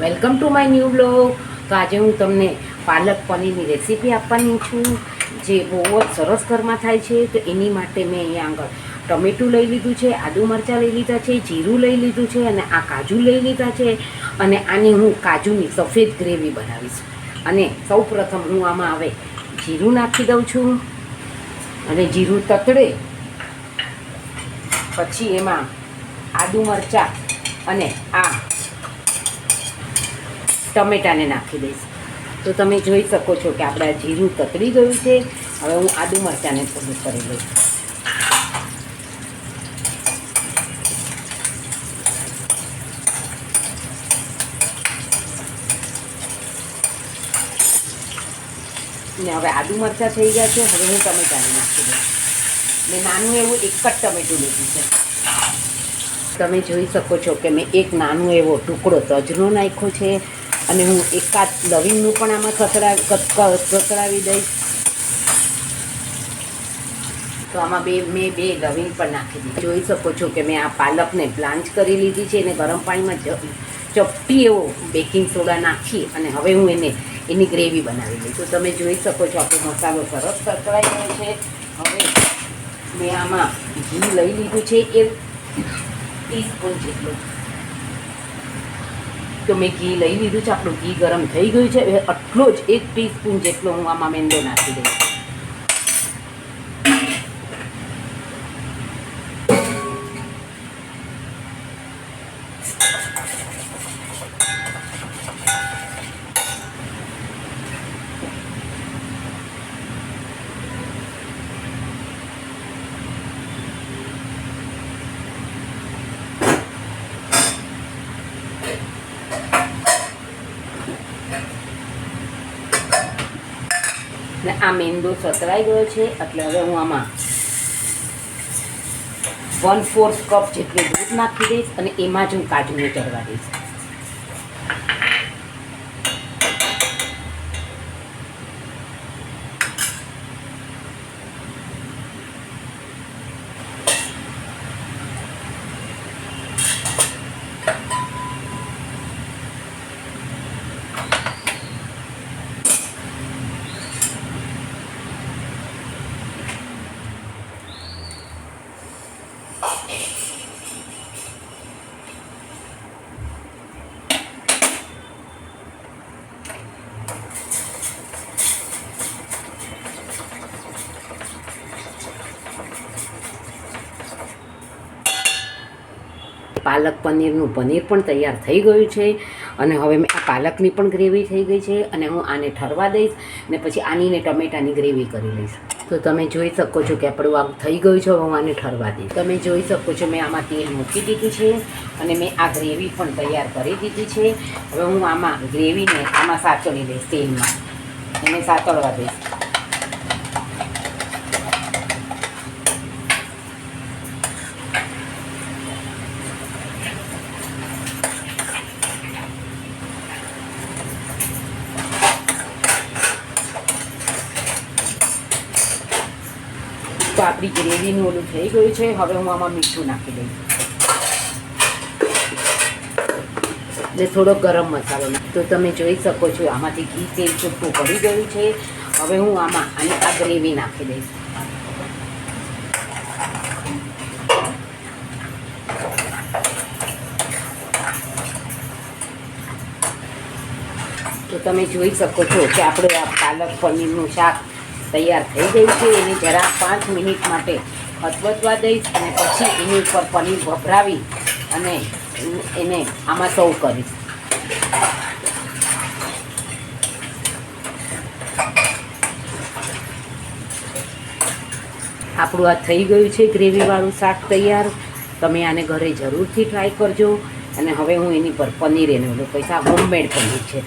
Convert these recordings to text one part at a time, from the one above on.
Welcome to my new blog. તો આજે હું તમને પાલક પનીરની રેસીપી આપવાની છું, જે બહુ જ સરસ ઘરમાં થાય છે. તો એની માટે મેં અહીંયા આગળ ટમેટું લઈ લીધું છે, આદુ મરચાં લઈ લીધા છે, જીરું લઈ લીધું છે અને આ કાજુ લઈ લીધા છે. અને આની હું કાજુની સફેદ ગ્રેવી બનાવીશ. અને સૌ પ્રથમ હું આમાં હવે જીરું નાખી દઉં છું અને જીરું તતડે પછી એમાં આદુ મરચાં અને આ ટમેટાને નાખી દઈશ. તો તમે જોઈ શકો છો કે આપણા જીરું તતડી ગયું છે. હવે હું આદુ મરચાંને થોડું કરી લઈશ. ને હવે આદુ મરચાં થઈ ગયા છે. હવે હું ટમેટાને નાખી દઈશ. મેં નાનું એવું એક જ ટમેટું લીધું છે. તમે જોઈ શકો છો કે મેં એક નાનો એવો ટુકડો તજનો નાખ્યો છે અને હું એકાદ લવિંગનું પણ આમાં સતરાવી દઈશ. તો આમાં મેં બે લવિંગ પણ નાખી દીધી. જોઈ શકો છો કે મેં આ પાલકને બ્લાન્ચ કરી લીધી છે અને ગરમ પાણીમાં ચપટી એવો બેકિંગ સોડા નાખી અને હવે હું એની ગ્રેવી બનાવી લઈશ. તો તમે જોઈ શકો છો આપણો મસાલો સરસ સતરાઈ ગયો છે. હવે મેં આમાં ઘી લઈ લીધું છે 1 ટીસ્પૂન જેટલું. તો મેં ઘી લઈ લીધું છે. આપણું ઘી ગરમ થઈ ગયું છે. હવે આટલો જ 1 ટીસ્પૂન જેટલો હું આમાં મેંદો નાખી દઈશ. ને આ મેંદો સતરાઈ ગયો છે એટલે હવે હું આમાં 1/4 કપ જેટલું દૂધ નાખી દઈશ અને એમાં જ હું કાજુને ચડવા દઈશ. પાલક પનીરનું પનીર પણ તૈયાર થઈ ગયું છે અને હવે મેં આ પાલકની પણ ગ્રેવી થઈ ગઈ છે અને હું આને ઠરવા દઈશ ને પછી આની ને ટમેટાની ગ્રેવી કરી લઈશ. તો તમે જોઈ શકો છો કે આપણું આ થઈ ગયું છે. હવે હું આને ઠરવા દઈશ. તમે જોઈ શકો છો મેં આમાં તેલ મૂકી દીધું છે અને મેં આ ગ્રેવી પણ તૈયાર કરી દીધી છે. હવે હું આમાં ગ્રેવીને આમાં સાતળી દઈશ. તેલમાં એને સાતળવા દઈશ. તો આપણી ગ્રેવીનું ઓલું થઈ ગયું છે. હવે હું આમાં મીઠું નાખી દઈશ ને થોડો ગરમ મસાલો. તો તમે જોઈ શકો છો આમાંથી ઘી તેલ છૂટું પડી ગયું છે. હવે હું આમાં આ ગ્રેવી નાખી દઈશ. તો તમે જોઈ શકો છો કે આપણે આ પાલક પનીરનું શાક તૈયાર થઈ ગયું છે. એને જરા 5 મિનિટ માટે હચવચવા દઈશ અને પછી એની ઉપર પનીર ભભરાવી અને એને આમાં સર્વ કરીશ. આપણું આ થઈ ગયું છે ગ્રેવીવાળું શાક તૈયાર. તમે આને ઘરે જરૂરથી ટ્રાય કરજો. અને હવે હું એની પર પનીર એને ઓલું પૈસા હોમમેડ પનીર છે.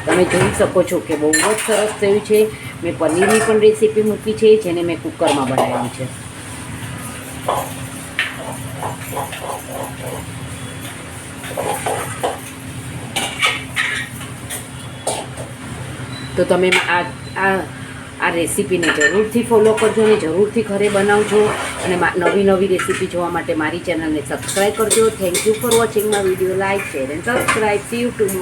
તમે જોઈ શકો છો કે બહુ જ સરસ થયું છે. મેં પનીરની પણ રેસીપી મૂકી છે જેને મેં કુકરમાં બનાવ્યું છે. તો તમે આ રેસીપીને જરૂરથી ફોલો કરજો અને જરૂરથી ઘરે બનાવજો અને નવી નવી રેસીપી જોવા માટે મારી ચેનલને સબસ્ક્રાઈબ કરજો. Thank you for watching my video. Like share and subscribe. See you two